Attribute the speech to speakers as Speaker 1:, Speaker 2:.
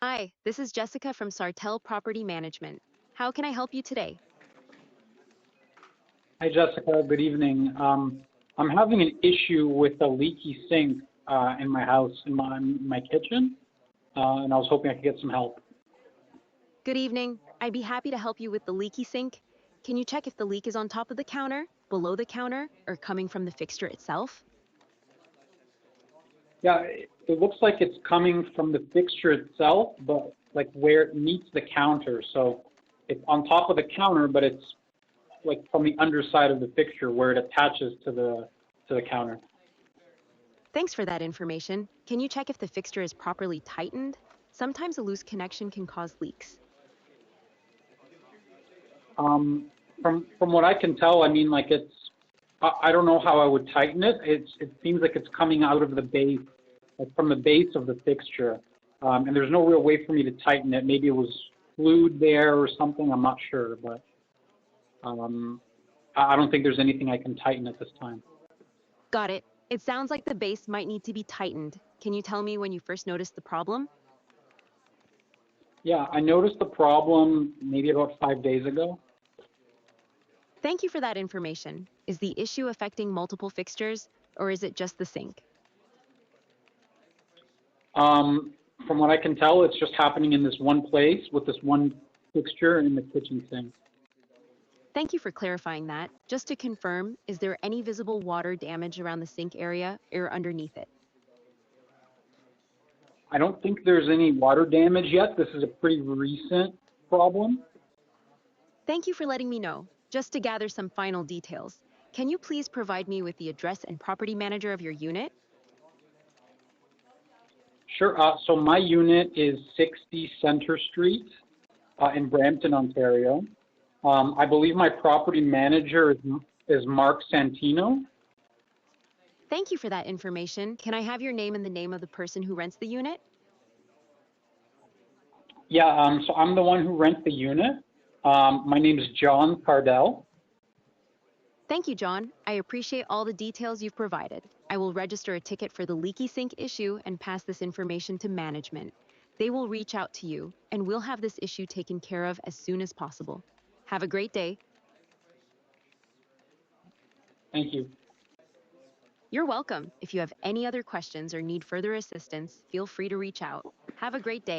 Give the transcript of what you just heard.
Speaker 1: Hi, this is Jessica from Sartell Property Management. How can I help you today?
Speaker 2: Hi, Jessica. Good evening. I'm having an issue with a leaky sink in my house, in my kitchen, and I was hoping I could get some help.
Speaker 1: Good evening. I'd be happy to help you with the leaky sink. Can you check if the leak is on top of the counter, below the counter, or coming from the fixture itself?
Speaker 2: Yeah, it looks like it's coming from the fixture itself, but like where it meets the counter. So it's on top of the counter, but it's like from the underside of the fixture where it attaches to the counter.
Speaker 1: Thanks for that information. Can you check if the fixture is properly tightened? Sometimes a loose connection can cause leaks.
Speaker 2: From what I can tell, I mean, like I don't know how I would tighten it. It seems like it's coming out of the base, like from the base of the fixture, and there's no real way for me to tighten it. Maybe it was glued there or something. I'm not sure, but I don't think there's anything I can tighten at this time.
Speaker 1: Got it. It sounds like the base might need to be tightened. Can you tell me when you first noticed the problem?
Speaker 2: Yeah, I noticed the problem maybe about 5 days ago.
Speaker 1: Thank you for that information. Is the issue affecting multiple fixtures, or is it just the sink?
Speaker 2: From what I can tell, it's just happening in this one place with this one fixture in the kitchen sink.
Speaker 1: Thank you for clarifying that. Just to confirm, is there any visible water damage around the sink area or underneath it?
Speaker 2: I don't think there's any water damage yet. This is a pretty recent problem.
Speaker 1: Thank you for letting me know. Just to gather some final details, can you please provide me with the address and property manager of your unit?
Speaker 2: Sure. So my unit is 60 Center Street in Brampton, Ontario. I believe my property manager is Mark Santino.
Speaker 1: Thank you for that information. Can I have your name and the name of the person who rents the unit?
Speaker 2: Yeah, so I'm the one who rents the unit. My name is John Cardell.
Speaker 1: Thank you, John. I appreciate all the details you've provided. I will register a ticket for the leaky sink issue and pass this information to management. They will reach out to you, and we'll have this issue taken care of as soon as possible. Have a great day.
Speaker 2: Thank you.
Speaker 1: You're welcome. If you have any other questions or need further assistance, feel free to reach out. Have a great day.